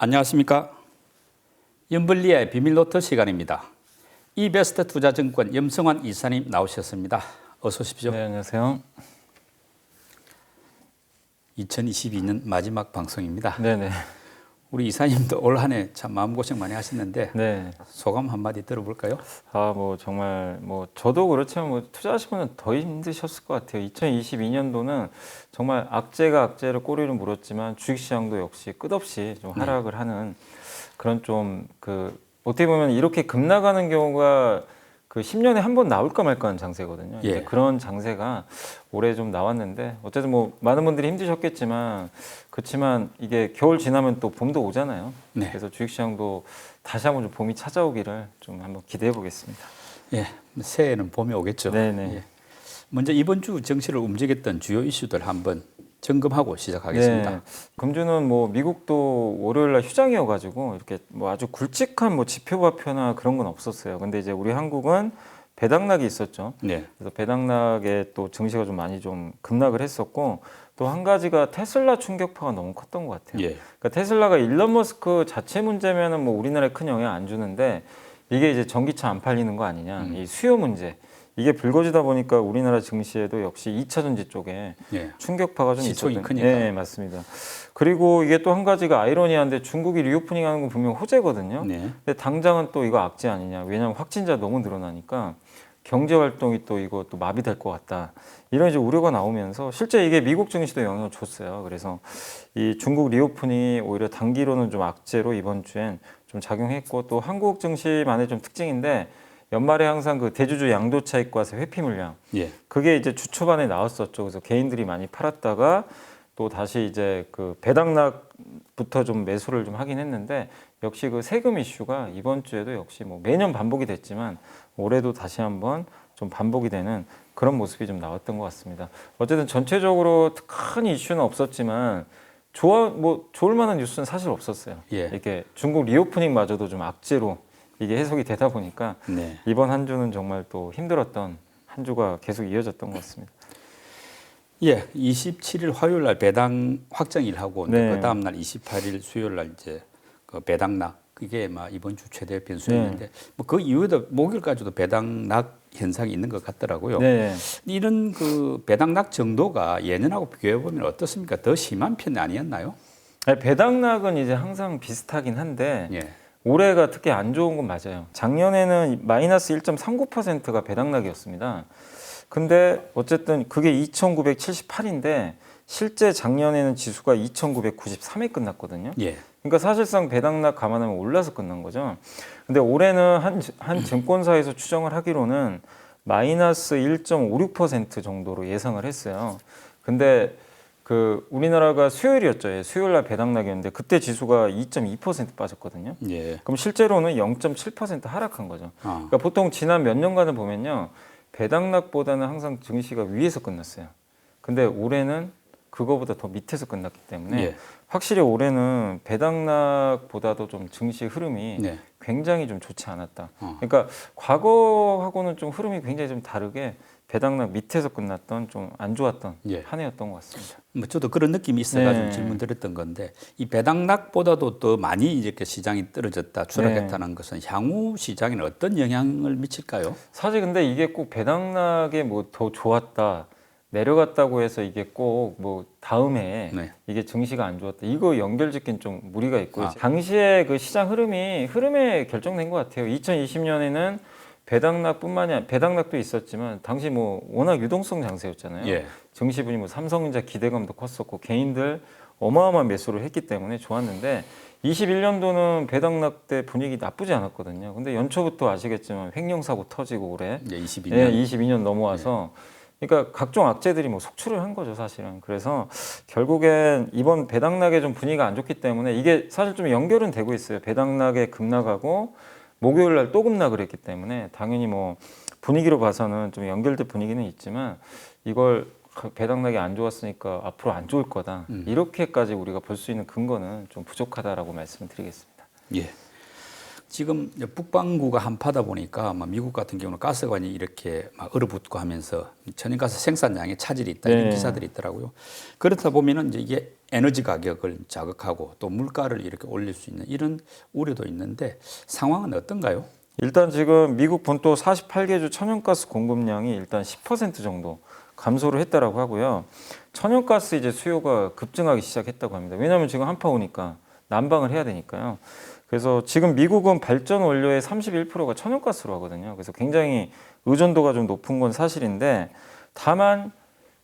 안녕하십니까. 염블리의 비밀노트 시간입니다. 이베스트 투자증권 염승환 이사님 나오셨습니다. 어서 오십시오. 네, 안녕하세요. 2022년 마지막 방송입니다. 네네. 우리 이사님도 올 한 해 참 마음고생 많이 하셨는데 네. 소감 한마디 들어볼까요? 정말 저도 그렇지만 투자하신 분은 더 힘드셨을 것 같아요. 2022년도는 정말 악재가 악재를 꼬리를 물었지만 주식시장도 역시 끝없이 좀 하락을 하는 그런 어떻게 보면 이렇게 급락하는 경우가 10년에 한 번 나올까 말까 하는 장세거든요. 예. 그런 장세가 올해 좀 나왔는데 어쨌든 많은 분들이 힘드셨겠지만 그렇지만 이게 겨울 지나면 또 봄도 오잖아요. 네. 그래서 주식시장도 다시 한번 좀 봄이 찾아오기를 좀 한번 기대해 보겠습니다. 예, 새해는 봄이 오겠죠. 네네. 예. 먼저 이번 주 증시를 움직였던 주요 이슈들 한번 점검하고 시작하겠습니다. 네. 금주는 미국도 월요일 날 휴장이어가지고 이렇게 아주 굵직한 지표 발표나 그런 건 없었어요. 근데 이제 우리 한국은 배당락이 있었죠. 네. 그래서 배당락에 또 증시가 좀 많이 좀 급락을 했었고 또 한 가지가 테슬라 충격파가 너무 컸던 것 같아요. 예. 그러니까 테슬라가 일론 머스크 자체 문제면은 우리나라에 큰 영향 안 주는데 이게 이제 전기차 안 팔리는 거 아니냐. 이 수요 문제. 이게 불거지다 보니까 우리나라 증시에도 역시 2차 전지 쪽에 예. 충격파가 좀 시총이 있었던. 크니까. 네, 맞습니다. 그리고 이게 또 한 가지가 아이러니한데 중국이 리오프닝 하는 건 분명 호재거든요. 네. 근데 당장은 또 이거 악재 아니냐. 왜냐하면 확진자 너무 늘어나니까 경제 활동이 또 이거 또 마비될 것 같다. 이런 이제 우려가 나오면서 실제 이게 미국 증시도 영향을 줬어요. 그래서 이 중국 리오프닝이 오히려 단기로는 좀 악재로 이번 주엔 좀 작용했고 또 한국 증시만의 좀 특징인데 연말에 항상 대주주 양도 차익과세 회피 물량 예. 그게 이제 주 초반에 나왔었죠. 그래서 개인들이 많이 팔았다가 또 다시 이제 배당락부터 좀 매수를 좀 하긴 했는데 역시 세금 이슈가 이번 주에도 역시 매년 반복이 됐지만 올해도 다시 한번 좀 반복이 되는 그런 모습이 좀 나왔던 것 같습니다. 어쨌든 전체적으로 큰 이슈는 없었지만 좋을 만한 뉴스는 사실 없었어요. 예. 이렇게 중국 리오프닝마저도 좀 악재로 이게 해석이 되다 보니까 네. 이번 한 주는 정말 또 힘들었던 한 주가 계속 이어졌던 것 같습니다. 예, 27일 화요일 날 배당 확정일 하고 네. 그 다음 날 28일 수요일 날 이제 배당락 그게 이번 주 최대 변수였는데 그 이후에도 목요일까지도 배당락 현상이 있는 것 같더라고요. 네. 이런 배당락 정도가 예년하고 비교해 보면 어떻습니까? 더 심한 편이 아니었나요? 배당락은 이제 항상 비슷하긴 한데 예. 올해가 특히 안 좋은 건 맞아요. 작년에는 마이너스 1.39%가 배당락이었습니다. 근데 어쨌든 그게 2,978인데 실제 작년에는 지수가 2,993에 끝났거든요. 예. 그러니까 사실상 배당락 감안하면 올라서 끝난 거죠. 근데 올해는 한 증권사에서 추정을 하기로는 마이너스 1.56% 정도로 예상을 했어요. 근데 우리나라가 수요일이었죠. 예, 수요일 날 배당락이었는데 그때 지수가 2.2% 빠졌거든요. 예. 그럼 실제로는 0.7% 하락한 거죠. 아. 그러니까 보통 지난 몇 년간을 보면요. 배당락보다는 항상 증시가 위에서 끝났어요. 근데 올해는 그거보다 더 밑에서 끝났기 때문에 예. 확실히 올해는 배당락보다도 좀 증시 흐름이 네. 굉장히 좀 좋지 않았다. 그러니까 과거하고는 좀 흐름이 굉장히 좀 다르게 배당락 밑에서 끝났던 좀 안 좋았던 예. 한 해였던 것 같습니다. 저도 그런 느낌이 있어가지고 네. 질문드렸던 건데 이 배당락보다도 더 많이 이렇게 시장이 떨어졌다, 추락했다는 것은 향후 시장에는 어떤 영향을 미칠까요? 사실 근데 이게 꼭 배당락에 더 좋았다, 내려갔다고 해서 이게 꼭 다음에 네. 이게 증시가 안 좋았다. 이거 연결짓기는 좀 무리가 있고요. 당시에 시장 흐름에 결정된 것 같아요. 2020년에는 배당락뿐만이 아니라 배당락도 있었지만 당시 워낙 유동성 장세였잖아요. 예. 증시분이 삼성전자 기대감도 컸었고 개인들 어마어마한 매수를 했기 때문에 좋았는데 21년도는 배당락 때 분위기 나쁘지 않았거든요. 근데 연초부터 아시겠지만 횡령사고 터지고 올해 예, 22년. 네, 22년 넘어와서 그러니까 각종 악재들이 속출을 한 거죠, 사실은. 그래서 결국엔 이번 배당락에 좀 분위기가 안 좋기 때문에 이게 사실 좀 연결은 되고 있어요. 배당락에 급락하고 목요일 날 또 급락을 했기 때문에 당연히 분위기로 봐서는 좀 연결된 분위기는 있지만 이걸 배당락이 안 좋았으니까 앞으로 안 좋을 거다. 이렇게까지 우리가 볼 수 있는 근거는 좀 부족하다라고 말씀을 드리겠습니다. 예. 지금 이제 북반구가 한파다 보니까 막 미국 같은 경우는 가스관이 이렇게 막 얼어붙고 하면서 천연가스 생산량에 차질이 있다 이런 네. 기사들이 있더라고요. 그렇다 보면은 이제 이게 에너지 가격을 자극하고 또 물가를 이렇게 올릴 수 있는 이런 우려도 있는데 상황은 어떤가요? 일단 지금 미국 본토 48개 주 천연가스 공급량이 일단 10% 정도 감소를 했다라고 하고요. 천연가스 이제 수요가 급증하기 시작했다고 합니다. 왜냐하면 지금 한파 오니까 난방을 해야 되니까요. 그래서 지금 미국은 발전 원료의 31%가 천연가스로 하거든요. 그래서 굉장히 의존도가 좀 높은 건 사실인데 다만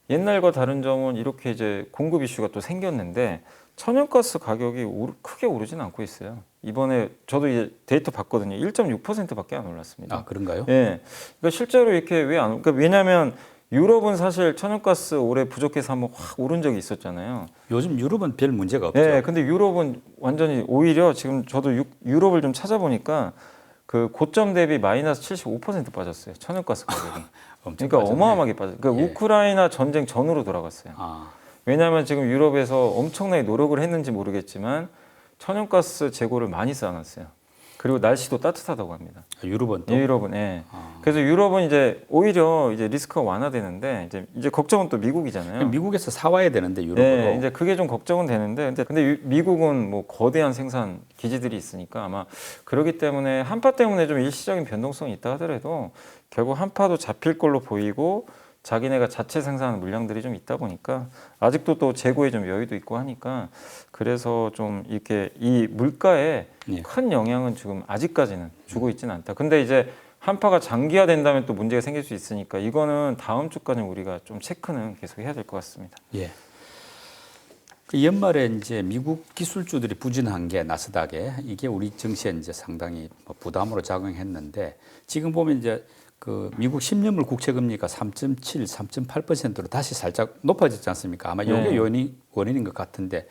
옛날과 다른 점은 이렇게 이제 공급 이슈가 또 생겼는데 천연가스 가격이 크게 오르진 않고 있어요. 이번에 저도 이제 데이터 봤거든요. 1.6%밖에 안 올랐습니다. 아, 그런가요? 예. 그러니까 실제로 이렇게 왜 안, 그러니까 왜냐하면 유럽은 사실 천연가스 올해 부족해서 한번 확 오른 적이 있었잖아요. 요즘 유럽은 별 문제가 없죠. 예. 근데 유럽은 완전히 오히려 지금 저도 유럽을 좀 찾아보니까 그 고점 대비 마이너스 75% 빠졌어요. 천연가스 가격이. 엄청 그러니까 빠졌네. 어마어마하게 빠졌어요. 그러니까 예. 우크라이나 전쟁 전으로 돌아갔어요. 아, 왜냐하면 지금 유럽에서 엄청나게 노력을 했는지 모르겠지만 천연가스 재고를 많이 쌓아놨어요. 그리고 날씨도 따뜻하다고 합니다. 유럽은 또 유럽은 예. 아. 그래서 유럽은 이제 오히려 이제 리스크가 완화되는데 이제 걱정은 또 미국이잖아요. 미국에서 사와야 되는데 유럽으로. 네, 이제 그게 좀 걱정은 되는데 근데 미국은 뭐 거대한 생산 기지들이 있으니까 아마 그렇기 때문에 한파 때문에 좀 일시적인 변동성이 있다 하더라도 결국 한파도 잡힐 걸로 보이고 자기네가 자체 생산하는 물량들이 좀 있다 보니까 아직도 또 재고에 좀 여유도 있고 하니까 그래서 좀 이렇게 이 물가에 예. 큰 영향은 지금 아직까지는 주고 있지는 않다. 근데 이제 한파가 장기화된다면 또 문제가 생길 수 있으니까 이거는 다음 주까지 우리가 좀 체크는 계속 해야 될 것 같습니다. 예. 그 연말에 이제 미국 기술주들이 부진한 게 나스닥에 이게 우리 증시에 이제 상당히 뭐 부담으로 작용했는데 지금 보면 이제 그 미국 10년물 국채 금리가 3.7, 3.8%로 다시 살짝 높아졌지 않습니까? 아마 이게 네. 원인인 것 같은데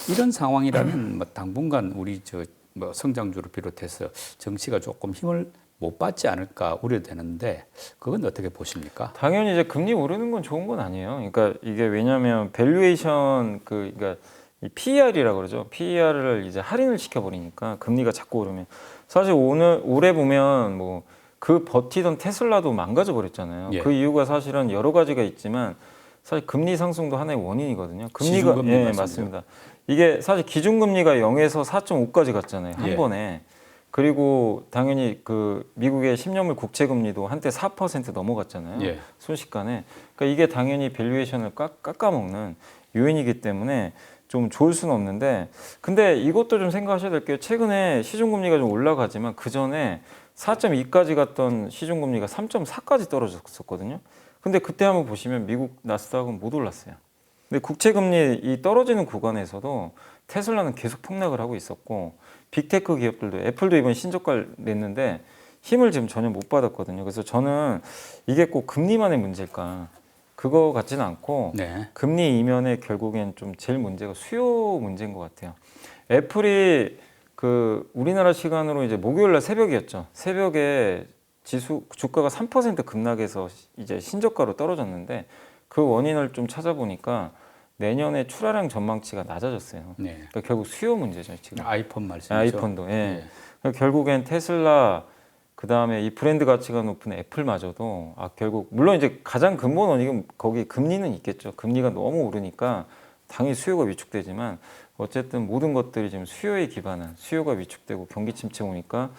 이런 상황이라면 뭐 당분간 우리 저 뭐 성장주를 비롯해서 정치가 조금 힘을 못 받지 않을까 우려되는데 그건 어떻게 보십니까? 당연히 이제 금리 오르는 건 좋은 건 아니에요. 그러니까 이게 왜냐하면 밸류에이션 그러니까 이 PER이라고 그러죠. PER을 이제 할인을 시켜버리니까 금리가 자꾸 오르면 사실 올해 보면 뭐 그 버티던 테슬라도 망가져 버렸잖아요. 예. 그 이유가 사실은 여러 가지가 있지만 사실 금리 상승도 하나의 원인이거든요. 금리가 시중금리 예, 말씀이죠. 맞습니다. 이게 사실 기준금리가 0에서 4.5까지 갔잖아요. 한 예. 번에. 그리고 당연히 그 미국의 10년물 국채 금리도 한때 4% 넘어갔잖아요. 예. 순식간에. 그러니까 이게 당연히 밸류에이션을 깎아먹는 요인이기 때문에 좀 좋을 수는 없는데 근데 이것도 좀 생각하셔야 될 게 최근에 시중금리가 좀 올라가지만 그 전에 4.2까지 갔던 시중금리가 3.4까지 떨어졌었거든요. 근데 그때 한번 보시면 미국 나스닥은 못 올랐어요. 근데 국채금리 이 떨어지는 구간에서도 테슬라는 계속 폭락을 하고 있었고 빅테크 기업들도 애플도 이번 신저가를 냈는데 힘을 지금 전혀 못 받았거든요. 그래서 저는 이게 꼭 금리만의 문제일까 그거 같지는 않고 네. 금리 이면에 결국엔 좀 제일 문제가 수요 문제인 것 같아요. 애플이 그 우리나라 시간으로 이제 목요일 날 새벽이었죠. 새벽에 주가가 3% 급락해서 이제 신저가로 떨어졌는데 그 원인을 좀 찾아보니까 내년에 출하량 전망치가 낮아졌어요. 네. 그러니까 결국 수요 문제죠 지금. 아이폰 말씀이죠. 아이폰도. 예. 예. 그러니까 결국엔 테슬라 그 다음에 이 브랜드 가치가 높은 애플마저도 결국 물론 이제 가장 근본 원인은 거기 금리는 있겠죠. 금리가 너무 오르니까 당연히 수요가 위축되지만 어쨌든 모든 것들이 지금 수요에 기반한 수요가 위축되고 경기 침체 오니까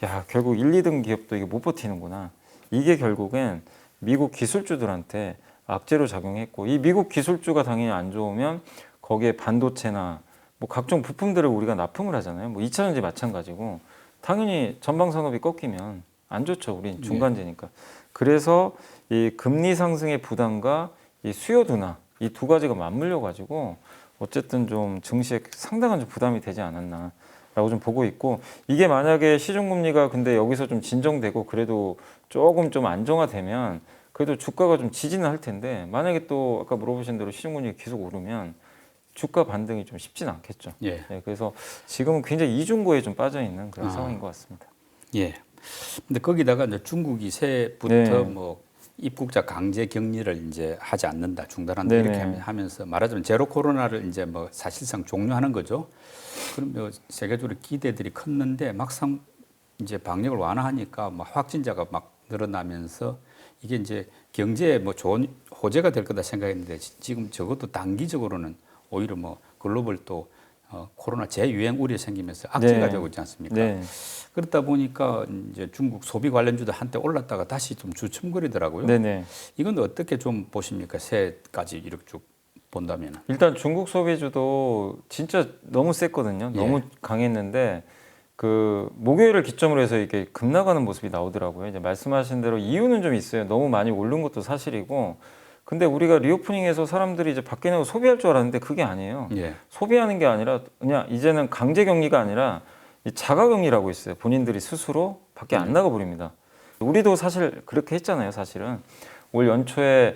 야 결국 1, 2등 기업도 이게 못 버티는구나. 이게 결국엔 미국 기술주들한테 악재로 작용했고 이 미국 기술주가 당연히 안 좋으면 거기에 반도체나 뭐 각종 부품들을 우리가 납품을 하잖아요. 뭐 2차전지 마찬가지고 당연히 전방 산업이 꺾이면 안 좋죠. 우린 중간재니까. 그래서 이 금리 상승의 부담과 이 수요 둔화 이 두 가지가 맞물려 가지고 어쨌든 좀 증시에 상당한 좀 부담이 되지 않았나라고 좀 보고 있고 이게 만약에 시중금리가 근데 여기서 좀 진정되고 그래도 조금 좀 안정화되면 그래도 주가가 좀 지지는 할 텐데 만약에 또 아까 물어보신 대로 시중금리가 계속 오르면 주가 반등이 좀 쉽지는 않겠죠. 예. 네, 그래서 지금은 굉장히 이중고에 좀 빠져 있는 그런 상황인 것 같습니다. 예. 근데 거기다가 이제 중국이 새해부터 네. 뭐 입국자 강제 격리를 이제 하지 않는다, 중단한다 네네. 이렇게 하면서 말하자면 제로 코로나를 이제 뭐 사실상 종료하는 거죠. 그럼 뭐 세계적으로 기대들이 컸는데 막상 이제 방역을 완화하니까 막 확진자가 막 늘어나면서 이게 이제 경제에 뭐 좋은 호재가 될 거다 생각했는데 지금 적어도 단기적으로는 오히려 뭐 글로벌 또 코로나 재유행 우려 생기면서 악재가 네. 되고 있지 않습니까? 네. 그렇다 보니까 이제 중국 소비 관련주도 한때 올랐다가 다시 좀 주춤거리더라고요. 네네. 이건 어떻게 좀 보십니까? 새해까지 이렇게 쭉 본다면. 일단 중국 소비주도 진짜 너무 셌거든요. 너무 강했는데 그 목요일을 기점으로 해서 이게 급락하는 모습이 나오더라고요. 이제 말씀하신 대로 이유는 좀 있어요. 너무 많이 오른 것도 사실이고. 근데 우리가 리오프닝에서 사람들이 이제 밖에 나가고 소비할 줄 알았는데 그게 아니에요. 예. 소비하는 게 아니라 그냥 이제는 강제 격리가 아니라 이 자가 격리라고 있어요. 본인들이 스스로 밖에 안 나가 버립니다. 우리도 사실 그렇게 했잖아요. 사실은 올 연초에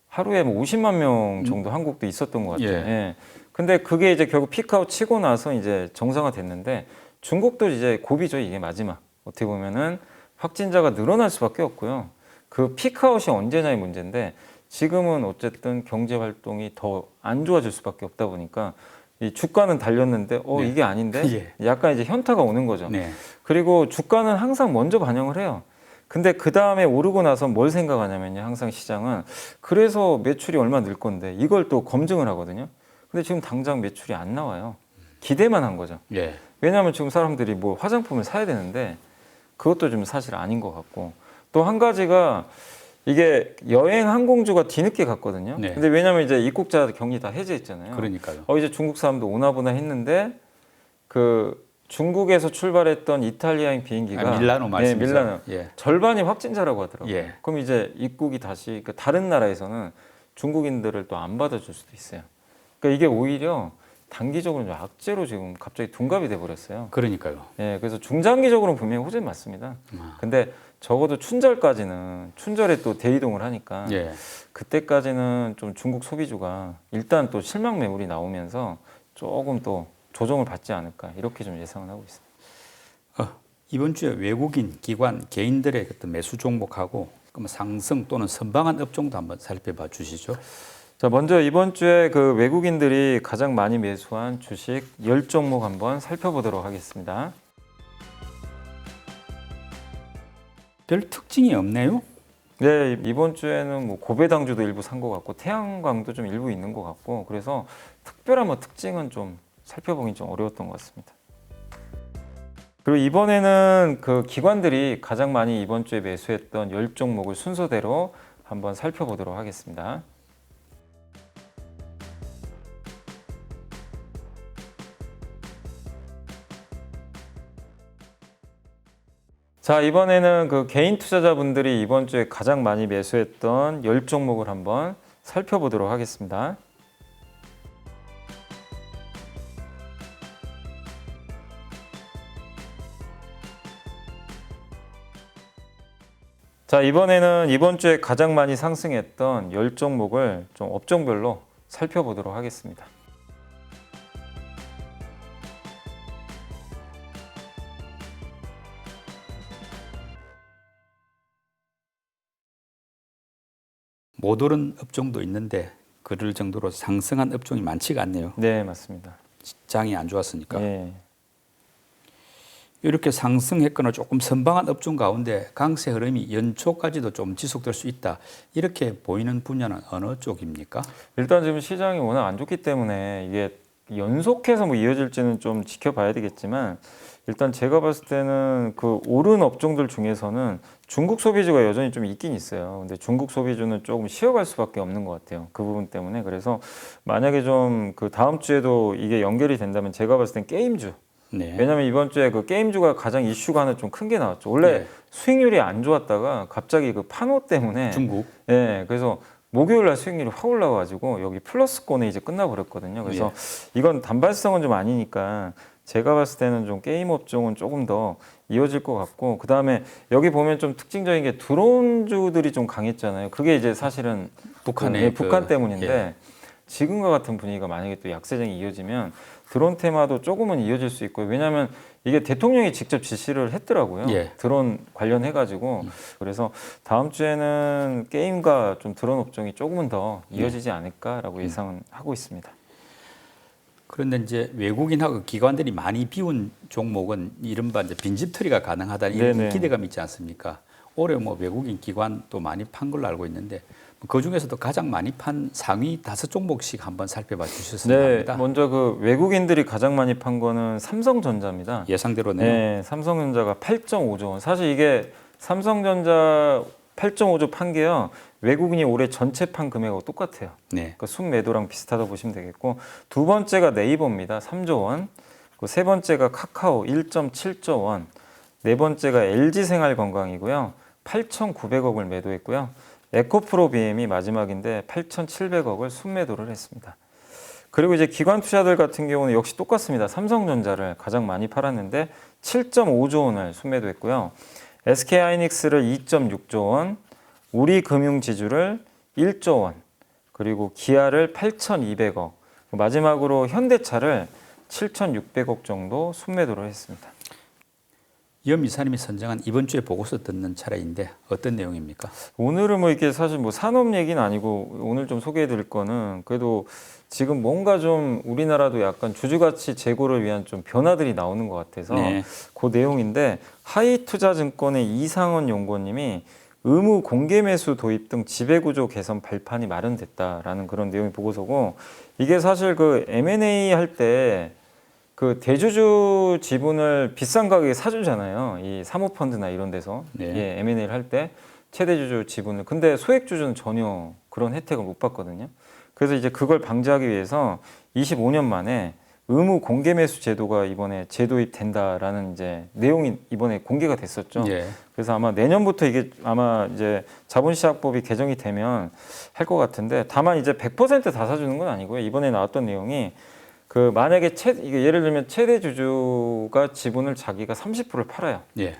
하루에 뭐 50만 명 정도 한국도 있었던 것 같아요. 예. 예. 근데 그게 이제 결국 피크아웃 치고 나서 이제 정상화 됐는데 중국도 이제 고비죠. 이게 마지막. 어떻게 보면은 확진자가 늘어날 수밖에 없고요. 그 피크아웃이 언제냐의 문제인데 지금은 어쨌든 경제 활동이 더 안 좋아질 수밖에 없다 보니까 이 주가는 달렸는데 네. 이게 아닌데 예. 약간 이제 현타가 오는 거죠. 네. 그리고 주가는 항상 먼저 반영을 해요. 근데 그 다음에 오르고 나서 뭘 생각하냐면요. 항상 시장은 그래서 매출이 얼마 늘 건데 이걸 또 검증을 하거든요. 근데 지금 당장 매출이 안 나와요. 기대만 한 거죠. 예. 왜냐하면 지금 사람들이 뭐 화장품을 사야 되는데 그것도 좀 사실 아닌 것 같고 또 한 가지가 이게 여행 항공주가 뒤늦게 갔거든요. 네. 근데 왜냐하면 이제 입국자 격리 다 해제했잖아요. 그러니까요. 이제 중국 사람도 오나보나 했는데 그 중국에서 출발했던 이탈리아행 비행기가 밀라노 말씀이죠. 네, 밀라노 예. 절반이 확진자라고 하더라고요. 예. 그럼 이제 입국이 다시 그 다른 나라에서는 중국인들을 또 안 받아줄 수도 있어요. 그러니까 이게 오히려 단기적으로 좀 악재로 지금 갑자기 둔갑이 돼 버렸어요. 그러니까요. 예, 그래서 중장기적으로는 분명히 호재 맞습니다. 근데 적어도 춘절에 또 대이동을 하니까 예. 그때까지는 좀 중국 소비주가 일단 또 실망 매물이 나오면서 조금 또 조정을 받지 않을까 이렇게 좀 예상을 하고 있습니다. 이번 주에 외국인, 기관, 개인들의 어떤 매수 종목하고 그럼 상승 또는 선방한 업종도 한번 살펴봐 주시죠. 자, 먼저 이번 주에 그 외국인들이 가장 많이 매수한 주식 10종목 한번 살펴보도록 하겠습니다. 별 특징이 없네요. 네, 이번 주에는 뭐 고배당주도 일부 산 것 같고 태양광도 좀 일부 있는 것 같고 그래서 특별한 뭐 특징은 좀 살펴보기 좀 어려웠던 것 같습니다. 그리고 이번에는 그 기관들이 가장 많이 이번 주에 매수했던 10종목을 순서대로 한번 살펴보도록 하겠습니다. 자, 이번에는 그 개인 투자자분들이 이번 주에 가장 많이 매수했던 10종목을 한번 살펴보도록 하겠습니다. 자, 이번에는 이번 주에 가장 많이 상승했던 10종목을 좀 업종별로 살펴보도록 하겠습니다. 못 오른 업종도 있는데 그럴 정도로 상승한 업종이 많지가 않네요. 네, 맞습니다. 장이 안 좋았으니까. 네. 이렇게 상승했거나 조금 선방한 업종 가운데 강세 흐름이 연초까지도 좀 지속될 수 있다. 이렇게 보이는 분야는 어느 쪽입니까? 일단 지금 시장이 워낙 안 좋기 때문에 이게 연속해서 뭐 이어질지는 좀 지켜봐야 되겠지만 일단 제가 봤을 때는 그 오른 업종들 중에서는 중국 소비주가 여전히 좀 있긴 있어요. 근데 중국 소비주는 조금 쉬어갈 수밖에 없는 것 같아요. 그 부분 때문에. 그래서 만약에 좀 그 다음 주에도 이게 연결이 된다면 제가 봤을 땐 게임주. 네. 왜냐면 이번 주에 그 게임주가 가장 이슈가 하나 좀 큰 게 나왔죠. 원래 네. 수익률이 안 좋았다가 갑자기 그 판호 때문에 중국. 예, 그래서 목요일 날 수익률이 확 올라가지고 여기 플러스권에 이제 끝나버렸거든요. 그래서 이건 단발성은 좀 아니니까 제가 봤을 때는 좀 게임 업종은 조금 더 이어질 것 같고 그 다음에 여기 보면 좀 특징적인 게 드론주들이 좀 강했잖아요. 그게 이제 사실은 북한의 북한 때문인데 지금과 같은 분위기가 만약에 또 약세장이 이어지면 드론 테마도 조금은 이어질 수 있고요. 왜냐하면 이게 대통령이 직접 지시를 했더라고요. 드론 관련해가지고. 그래서 다음 주에는 게임과 좀 드론 업종이 조금은 더 이어지지 않을까라고 예상은 하고 있습니다. 그런데 이제 외국인하고 기관들이 많이 비운 종목은 이른바 이제 빈집 처리가 가능하다는 이런 네네. 기대감이 있지 않습니까? 올해 뭐 외국인 기관도 많이 판 걸로 알고 있는데 그 중에서도 가장 많이 판 상위 5종목씩 한번 살펴봐 주셨으면 네, 합니다. 먼저 그 외국인들이 가장 많이 판 거는 삼성전자입니다. 예상대로네요. 네, 삼성전자가 8.5조 원. 사실 이게 삼성전자 8.5조 판 게요. 외국인이 올해 전체 판 금액하고 똑같아요. 네. 그러니까 순매도랑 비슷하다고 보시면 되겠고, 두 번째가 네이버입니다. 3조 원. 그 세 번째가 카카오 1.7조 원. 네 번째가 LG생활건강이고요. 8,900억을 매도했고요. 에코프로비엠이 마지막인데 8,700억을 순매도를 했습니다. 그리고 이제 기관 투자들 같은 경우는 역시 똑같습니다. 삼성전자를 가장 많이 팔았는데 7.5조 원을 순매도했고요. SK하이닉스를 2.6조 원, 우리금융지주를 1조 원, 그리고 기아를 8,200억, 마지막으로 현대차를 7,600억 정도 순매도를 했습니다. 염 이사님이 선정한 이번 주에 보고서 듣는 차례인데 어떤 내용입니까? 오늘은 뭐 이게 사실 뭐 산업 얘기는 아니고 오늘 좀 소개해 드릴 거는 그래도 지금 뭔가 좀 우리나라도 약간 주주가치 제고를 위한 좀 변화들이 나오는 것 같아서 네. 그 내용인데 하이투자증권의 이상원 연구원님이 의무 공개 매수 도입 등 지배구조 개선 발판이 마련됐다라는 그런 내용이 보고서고 이게 사실 그 M&A 할 때 그 대주주 지분을 비싼 가격에 사주잖아요. 이 사모펀드나 이런 데서 네. 예, M&A를 할 때 최대주주 지분을. 근데 소액주주는 전혀 그런 혜택을 못 받거든요. 그래서 이제 그걸 방지하기 위해서 25년 만에 의무 공개 매수 제도가 이번에 재도입된다라는 이제 내용이 이번에 공개가 됐었죠. 예. 그래서 아마 내년부터 이게 아마 이제 자본시장법이 개정이 되면 할 것 같은데 다만 이제 100%다 사주는 건 아니고요. 이번에 나왔던 내용이 그 만약에 이게 예를 들면 최대 주주가 지분을 자기가 30%를 팔아요. 예.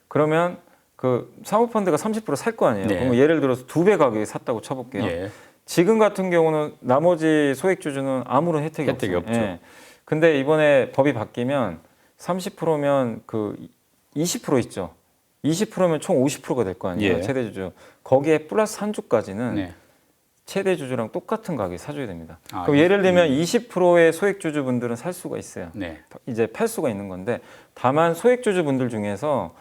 그러면 그 사모펀드가 30% 살 거 아니에요. 네. 그러면 예를 들어서 2배 가격에 샀다고 쳐볼게요. 예. 지금 같은 경우는 나머지 소액 주주는 아무런 혜택이 없죠. 예. 근데 이번에 법이 바뀌면 30%면 그 20% 있죠. 20%면 총 50%가 될 거 아니에요. 예. 최대 주주. 거기에 플러스 한 주까지는 네. 최대 주주랑 똑같은 가격에 사줘야 됩니다. 아, 그럼 예를 들면 20%의 소액 주주분들은 살 수가 있어요. 네. 이제 팔 수가 있는 건데 다만 소액 주주분들 중에서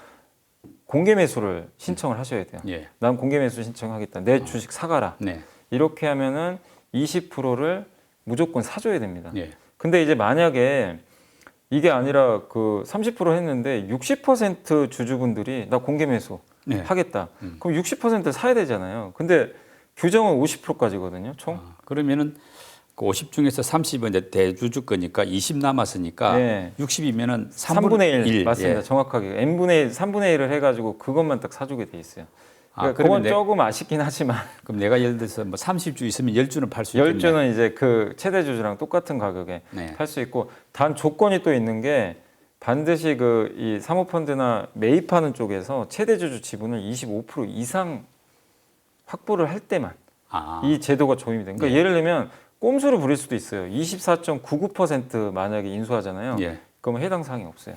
공개 매수를 신청을 하셔야 돼요. 예. 난 공개 매수 신청하겠다. 내 주식 사가라. 네. 이렇게 하면은 20%를 무조건 사줘야 됩니다. 예. 근데 이제 만약에 이게 아니라 그 30% 했는데 60% 주주분들이 나 공개 매수 네. 하겠다. 그럼 60%를 사야 되잖아요. 근데 규정은 50%까지거든요, 총. 그러면은 그 50 중에서 30은 이제 대주주 거니까 20 남았으니까 네. 60이면은 3분의 1 맞습니다. 예. 정확하게 n분의 3분의 1을 해가지고 그것만 딱 사주게 돼 있어요. 그러니까 그러면 그건 조금 아쉽긴 하지만 그럼 내가 예를 들어서 뭐 30주 있으면 10주는 팔 수 있겠네. 10주는 이제 그 최대 주주랑 똑같은 가격에 네. 팔 수 있고 단 조건이 또 있는 게 반드시 그 이 사모펀드나 매입하는 쪽에서 최대 주주 지분을 25% 이상 확보를 할 때만 이 제도가 적용이 됩니다. 그러니까 네. 예를 들면 꼼수를 부릴 수도 있어요. 24.99% 만약에 인수하잖아요. 예. 그러면 해당 사항이 없어요.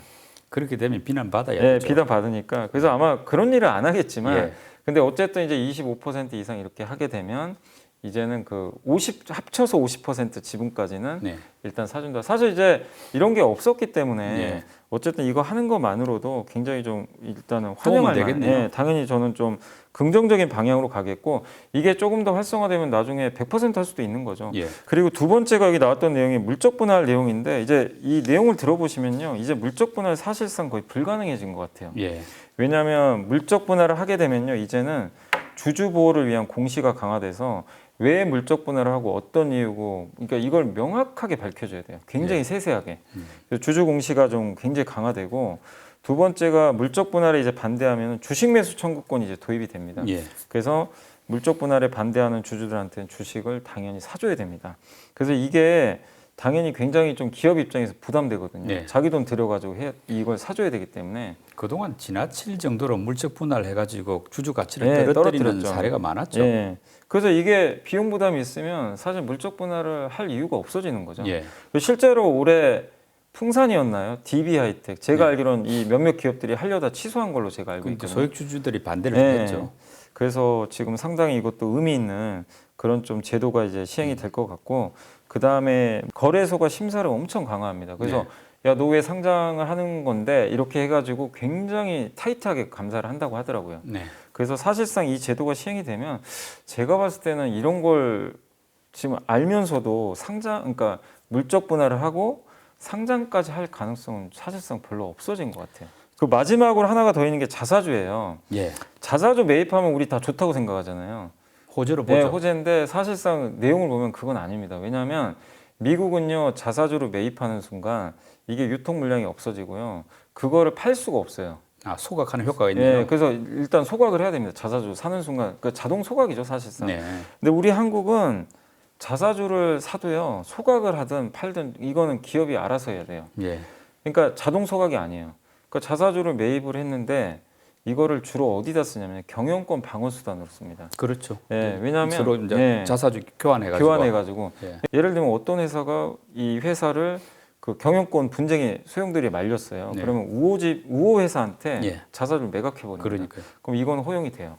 그렇게 되면 비난 받아야 예, 되죠. 비단 받으니까. 그래서 아마 그런 일을 안 하겠지만 예. 근데 어쨌든 이제 25% 이상 이렇게 하게 되면 이제는 그 50 합쳐서 50% 지분까지는 네. 일단 사준다. 사실 이제 이런 게 없었기 때문에 예. 어쨌든 이거 하는 것만으로도 굉장히 좀 일단은 도움은 환영할 되겠네요. 예, 당연히 저는 좀 긍정적인 방향으로 가겠고 이게 조금 더 활성화되면 나중에 100%할 수도 있는 거죠. 예. 그리고 두 번째가 여기 나왔던 내용이 물적 분할 내용인데 이제 이 내용을 들어보시면요. 이제 물적 분할 사실상 거의 불가능해진 것 같아요. 예. 왜냐하면 물적 분할을 하게 되면요. 이제는 주주 보호를 위한 공시가 강화돼서 왜 물적 분할을 하고 어떤 이유고 그러니까 이걸 명확하게 밝혀줘야 돼요. 굉장히 세세하게. 그래서 주주 공시가 좀 굉장히 강화되고 두 번째가 물적 분할에 이제 반대하면 주식 매수 청구권이 이제 도입이 됩니다. 예. 그래서 물적 분할에 반대하는 주주들한테는 주식을 당연히 사줘야 됩니다. 그래서 이게 당연히 굉장히 좀 기업 입장에서 부담되거든요. 네. 자기 돈 들여가지고 이걸 사줘야 되기 때문에 그동안 지나칠 정도로 물적 분할해가지고 주주 가치를 예, 떨어뜨리는 떨어뜨렸죠. 사례가 많았죠. 예. 그래서 이게 비용 부담이 있으면 사실 물적 분할을 할 이유가 없어지는 거죠. 예. 실제로 올해 풍산이었나요? DB 하이텍. 제가 네. 알기로는 이 몇몇 기업들이 하려다 취소한 걸로 제가 알고 그 있거든요. 소액 주주들이 반대를 네. 했죠. 그래서 지금 상당히 이것도 의미 있는 그런 좀 제도가 이제 시행이 될 것 같고, 그 다음에 거래소가 심사를 엄청 강화합니다. 그래서 야, 너 왜 상장을 하는 건데 이렇게 해가지고 굉장히 타이트하게 감사를 한다고 하더라고요. 네. 그래서 사실상 이 제도가 시행이 되면 제가 봤을 때는 이런 걸 지금 알면서도 상장, 그러니까 물적 분할을 하고 상장까지 할 가능성은 사실상 별로 없어진 것 같아요. 그 마지막으로 하나가 더 있는 게 자사주예요. 예. 자사주 매입하면 우리 다 좋다고 생각하잖아요. 호재로 네, 보죠. 호재인데 사실상 내용을 보면 그건 아닙니다. 왜냐하면 미국은요, 자사주를 매입하는 순간 이게 유통 물량이 없어지고요, 그거를 팔 수가 없어요. 아, 소각하는 효과가 있네요. 네, 그래서 일단 소각을 해야 됩니다. 자사주 사는 순간, 그 자동 소각이죠, 사실상. 네. 근데 우리 한국은 자사주를 사도요, 소각을 하든 팔든 이거는 기업이 알아서 해야 돼요. 예. 그러니까 자동 소각이 아니에요. 그러니까 자사주를 매입을 했는데 이거를 주로 어디다 쓰냐면 경영권 방어 수단으로 씁니다. 그렇죠. 예, 왜냐하면 서로 이제 예, 자사주 교환해가지고. 교환해가지고 예. 예를 들면 어떤 회사가 이 회사를 그 경영권 분쟁에 소용돌이에 말렸어요. 네. 그러면 우호 회사한테 예. 자사주를 매각해버립니다. 그러니까요. 그럼 이건 허용이 돼요.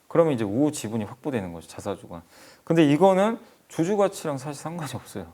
그러면 이제 우호 지분이 확보되는 거죠, 자사주가. 근데 이거는 주주 가치랑 사실 상관이 없어요.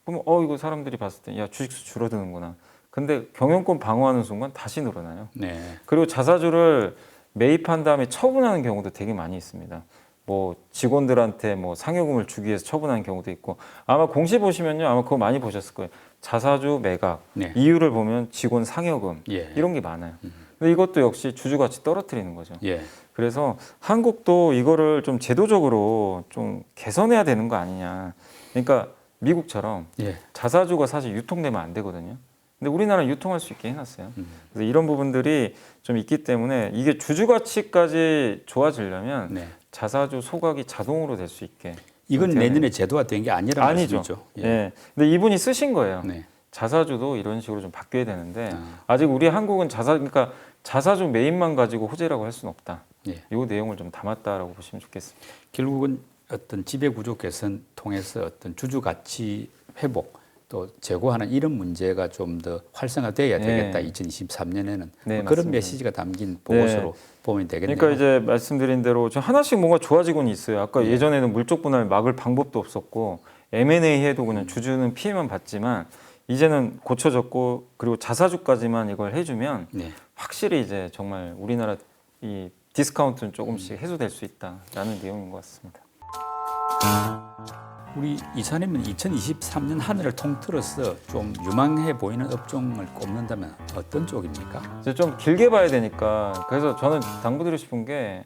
그러면 이거 사람들이 봤을 때 야, 주식수 줄어드는구나. 근데 경영권 방어하는 순간 다시 늘어나요. 네. 그리고 자사주를 매입한 다음에 처분하는 경우도 되게 많이 있습니다. 뭐 직원들한테 뭐 상여금을 주기 위해서 처분하는 경우도 있고, 아마 공시 보시면요, 아마 그거 많이 보셨을 거예요. 자사주 매각 네. 이유를 보면 직원 상여금 예. 이런 게 많아요. 근데 이것도 역시 주주 가치 떨어뜨리는 거죠. 예. 그래서 한국도 이거를 좀 제도적으로 좀 개선해야 되는 거 아니냐. 그러니까 미국처럼 예. 자사주가 사실 유통되면 안 되거든요. 근데 우리나라는 유통할 수 있게 해놨어요. 그래서 이런 부분들이 좀 있기 때문에 이게 주주 가치까지 좋아지려면 네. 자사주 소각이 자동으로 될 수 있게. 이건 되네요. 내년에 제도화 된 게 아니라는 아니죠. 말씀이죠. 예. 근데 이분이 쓰신 거예요. 네. 자사주도 이런 식으로 좀 바뀌어야 되는데 아. 아직 우리 한국은 그러니까 자사주 매입만 가지고 호재라고 할 수는 없다. 예. 이 내용을 좀 담았다라고 보시면 좋겠습니다. 결국은 어떤 지배 구조 개선 통해서 어떤 주주 가치 회복 또 제고하는 이런 문제가 좀 더 활성화돼야 되겠다. 네. 2023년에는 네, 그런 맞습니다. 메시지가 담긴 보고서로 보면 되겠네요. 그러니까 이제 말씀드린 대로 좀 하나씩 뭔가 좋아지고는 있어요. 아까 예. 예전에는 물적 분할 막을 방법도 없었고 M&A 해도 그냥 주주는 피해만 봤지만 이제는 고쳐졌고, 그리고 자사주까지만 이걸 해주면 네. 확실히 이제 정말 우리나라 이 디스카운트는 조금씩 해소될 수 있다라는 내용인 것 같습니다. 우리 이사님은 2023년 한 해를 통틀어서 좀 유망해 보이는 업종을 꼽는다면 어떤 쪽입니까? 이제 좀 길게 봐야 되니까, 그래서 저는 당부드리고 싶은 게